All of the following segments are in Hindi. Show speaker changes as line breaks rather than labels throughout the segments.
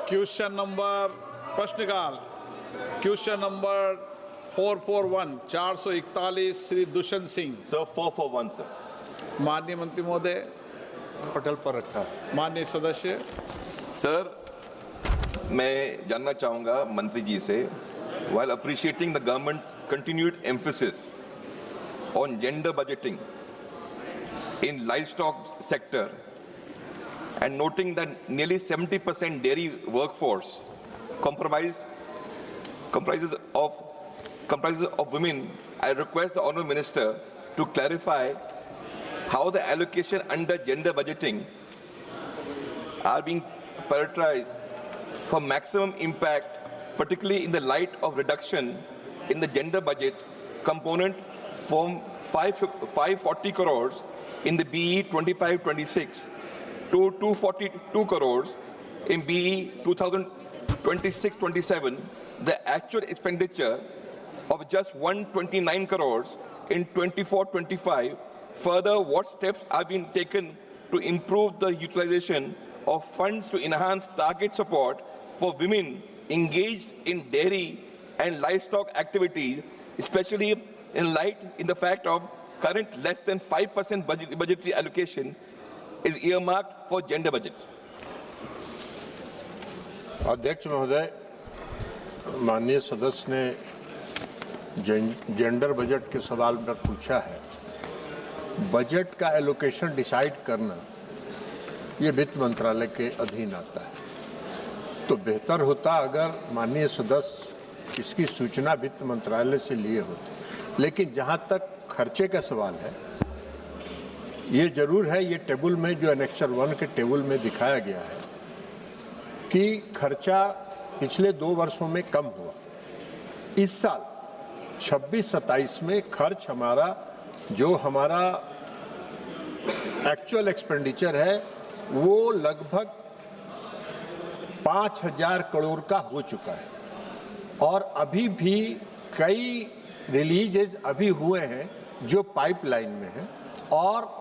क्वेश्चन नंबर प्रश्नकाल question number 441 441 Shri Dushyant Singh.
Sir 441 sir.
माननीय मंत्री महोदय,
पटल पर रखा।
माननीय सदस्य।
सर मैं जानना चाहूँगा मंत्री जी से, while appreciating the government's continued emphasis on gender budgeting in livestock sector and noting that nearly 70% dairy workforce comprises of women, I request the Honourable Minister to clarify how the allocation under gender budgeting are being prioritized for maximum impact, particularly in the light of reduction in the gender budget component from 540 crores in the BE 25-26 to 242 crores in BE 2026-27, the actual expenditure of just 129 crores in 24-25. Further, what steps are being taken to improve the utilization of funds to enhance target support for women engaged in dairy and livestock activities, especially in the fact of current less than 5% budgetary allocation is earmarked for gender budget?
अध्यक्ष महोदय, माननीय सदस्य ने जेंडर बजट के सवाल पर पूछा है। बजट का एलोकेशन डिसाइड करना ये वित्त मंत्रालय के अधीन आता है, तो बेहतर होता अगर माननीय सदस्य इसकी सूचना वित्त मंत्रालय से लिए होते। लेकिन जहां तक खर्चे का सवाल है, ये जरूर है, ये टेबल में जो एनेक्सर 1 के टेबल में दिखाया गया है कि खर्चा पिछले 2 वर्षों में कम हुआ। इस साल 26-27 में खर्च जो हमारा एक्चुअल एक्सपेंडिचर है वो लगभग 5000 करोड़ का हो चुका है, और अभी भी कई रिलीजेस अभी हुए हैं जो पाइपलाइन में हैं, और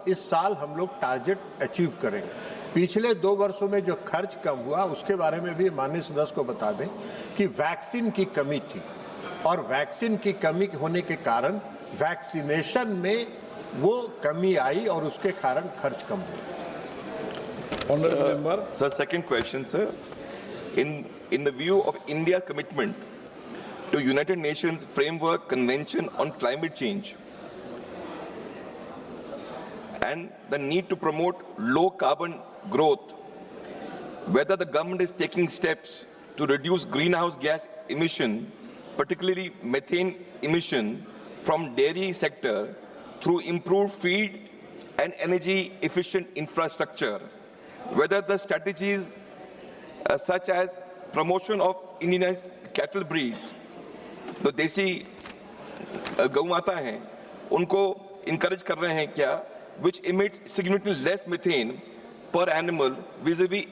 इस साल हम लोग टारगेट अचीव करेंगे। पिछले 2 वर्षों में जो खर्च कम हुआ उसके बारे में भी माननीय सदस्य को बता दें कि वैक्सीन की कमी थी, और वैक्सीन की कमी होने के कारण वैक्सीनेशन में वो कमी आई और उसके कारण खर्च कम हुआ।
Sir, second question, sir. In the view of India's commitment to United Nations Framework Convention on Climate Change and the need to promote low carbon growth, whether the government is taking steps to reduce greenhouse gas emission, particularly methane emission from dairy sector through improved feed and energy efficient infrastructure, whether the strategies such as promotion of Indian cattle breeds, तो देसी गौ माता हैं उनको encourage कर रहे हैं क्या, which emits significantly less methane per animal vis-a-vis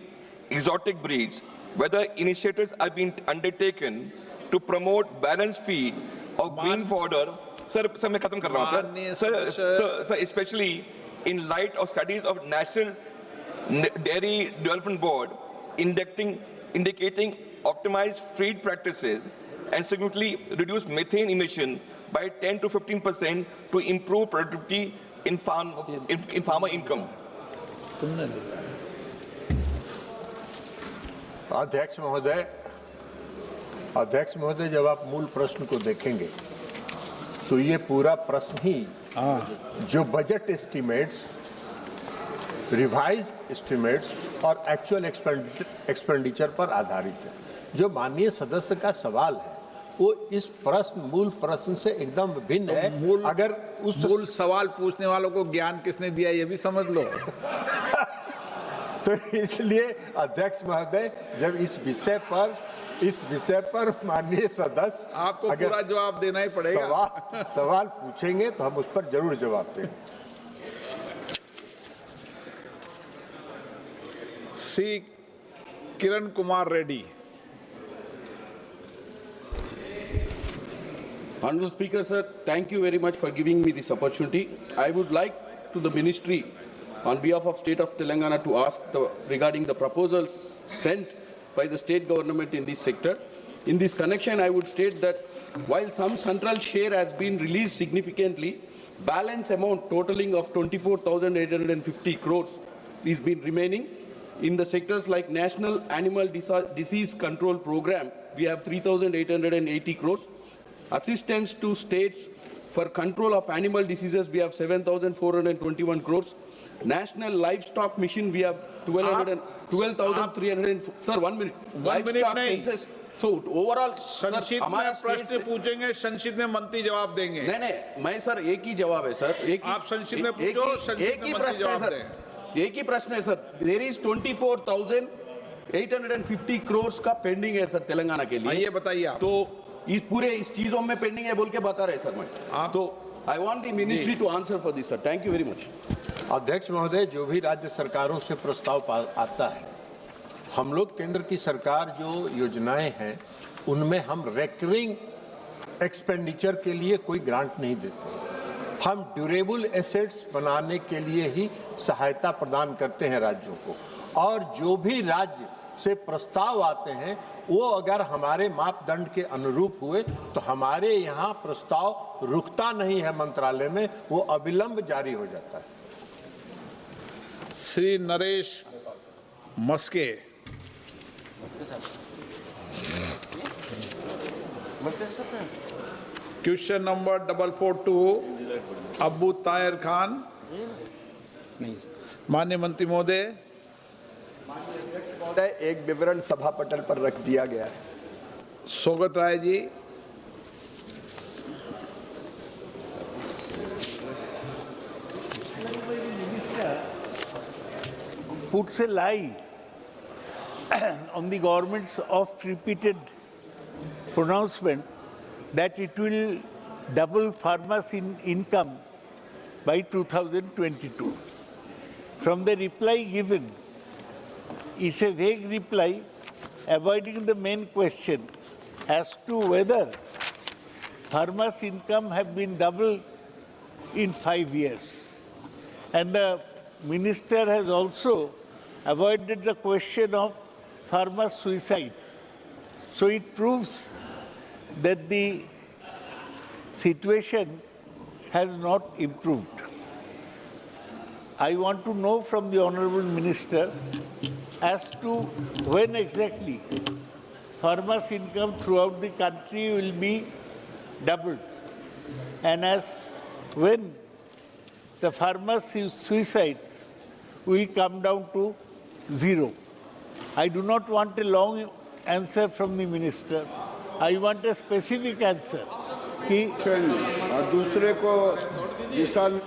exotic breeds, whether initiatives are being undertaken to promote balanced feed of green fodder. Sir, मैं खत्म कर रहा हूँ sir, especially in light of studies of National Dairy Development Board indicating optimized feed practices and significantly reduce methane emission by 10 to 15% to improve productivity in farmer income.
अध्यक्ष महोदय, जब आप मूल प्रश्न को देखेंगे तो ये पूरा प्रश्न ही जो बजट एस्टिमेट्स, रिवाइज एस्टिमेट्स और एक्चुअल एक्सपेंडिचर पर आधारित है। जो माननीय सदस्य का सवाल है वो इस मूल प्रश्न से एकदम भिन्न है। अगर उस
मूल सवाल पूछने वालों को ज्ञान किसने दिया ये भी समझ लो।
तो इसलिए अध्यक्ष महोदय, जब इस विषय पर माननीय सदस्य
आपको पूरा जवाब देना ही पड़ेगा।
सवाल पूछेंगे तो हम उस पर जरूर जवाब देंगे।
Shri Kiran Kumar Reddy.
Honorable Speaker, sir, thank you very much for giving me this opportunity. I would like to the Ministry, on behalf of State of Telangana, to ask regarding the proposals sent by the state government in this sector. In this connection, I would state that while some central share has been released significantly, balance amount totaling of 24,850 crores is been remaining. In the sectors like National Animal Disease Control Program, we have 3,880 crores. Assistance to states for control of animal diseases, we have 7,421 crores. National Livestock Mission, we have 12,300. Sir, 1 minute.
1 minute नहीं.
Census. So overall,
संसद में प्रश्न पूछेंगे, संसद में मंत्री जवाब देंगे.
नहीं, मैं सर एक ही जवाब है सर.
आप संसद में पूछो, संसद में मंत्री जवाब दें.
एक ही प्रश्न है सर. There is 24,850 crores का पेंडिंग है सर तेलंगाना के लिए.
ये बताइए आप.
तो इस चीजों में पेंडिंग है बोल के बता रहे सर मैं. तो I want the ministry to answer for this sir. Thank you very much.
अध्यक्ष महोदय, जो भी राज्य सरकारों से प्रस्ताव आता है, हम लोग केंद्र की सरकार जो योजनाएं हैं उनमें हम रेकरिंग एक्सपेंडिचर के लिए कोई ग्रांट नहीं देते. हम ड्यूरेबल एसेट्स बनाने के लिए ही सहायता प्रदान करते हैं राज्यों को. और जो भी राज्य से प्रस्ताव आते हैं वो अगर हमारे मापदंड के अनुरूप हुए तो हमारे यहाँ प्रस्ताव रुकता नहीं है मंत्रालय में, वो अविलंब जारी हो जाता है.
श्री नरेश मस्के. Question number 442 Abu Tahir Khan. माननीय मंत्री महोदय.
एक विवरण सभा पटल पर रख दिया गया है.
स्वागत Rai ji.
puts a lie on the government's oft-repeated pronouncement that it will double farmers' income by 2022. From the reply given, it's a vague reply avoiding the main question as to whether farmers' income have been doubled in 5 years. And the minister has also avoided the question of farmer suicide. So it proves that the situation has not improved. I want to know from the Honorable Minister as to when exactly farmers' income throughout the country will be doubled, and as when the farmers' suicides will come down to zero. I do not want a long answer from the minister. I want a specific answer.
दूसरे को विशाल.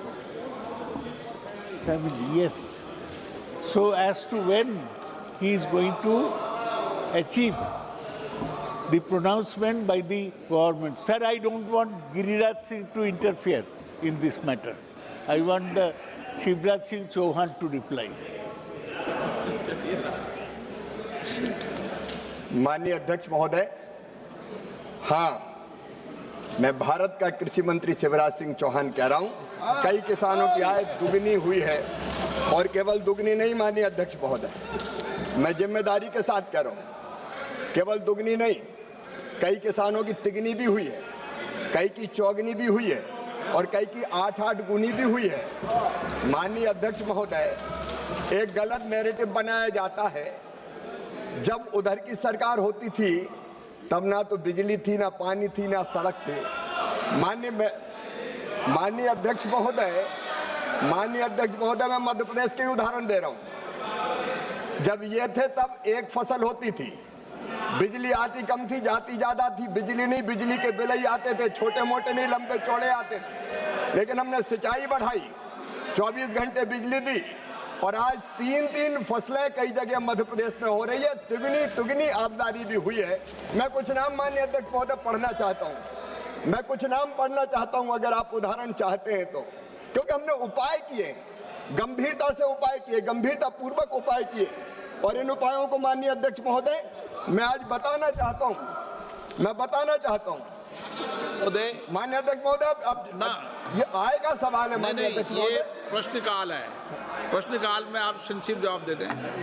Yes. So as to when he is going to achieve the pronouncement by the government. Sir, I don't want Giriraj Singh to interfere in this matter. I want the Shivraj Singh Chauhan to reply.
माननीय अध्यक्ष महोदय, हाँ, मैं भारत का कृषि मंत्री शिवराज सिंह चौहान कह रहा हूँ. कई किसानों की आय दुगनी हुई है और केवल दुगनी नहीं माननीय अध्यक्ष महोदय, मैं जिम्मेदारी के साथ कह रहा हूँ, केवल दुगनी नहीं, कई किसानों की तिगनी भी हुई है, कई की चौगनी भी हुई है और कई की 8-8 गुनी भी हुई है. माननीय अध्यक्ष महोदय, एक गलत नैरेटिव बनाया जाता है. जब उधर की सरकार होती थी तब ना तो बिजली थी, ना पानी थी, ना सड़क थी. माननीय अध्यक्ष महोदय, मैं मध्य प्रदेश के उदाहरण दे रहा हूं. जब ये थे तब एक फसल होती थी, बिजली आती कम थी, जाती ज्यादा थी. बिजली नहीं, बिजली के बिल ही आते थे, छोटे मोटे नहीं, लंबे चौड़े आते थे. लेकिन हमने सिंचाई बढ़ाई, 24 घंटे बिजली दी और आज 3-3 फसलें कई जगह मध्य प्रदेश में हो रही है. तुगनी आमदनी भी हुई है. मैं कुछ नाम माननीय अध्यक्ष महोदय पढ़ना चाहता हूँ. अगर आप उदाहरण चाहते हैं तो, क्योंकि हमने उपाय किए, गंभीरता से उपाय किए, गंभीरता पूर्वक उपाय किए और इन उपायों को माननीय अध्यक्ष महोदय मैं आज बताना चाहता हूँ. माननीय अध्यक्ष महोदय, अब ये आय का सवाल है. माननीय अध्यक्ष महोदय,
प्रश्नकाल है, प्रश्नकाल में आप संक्षिप्त जवाब दे दें.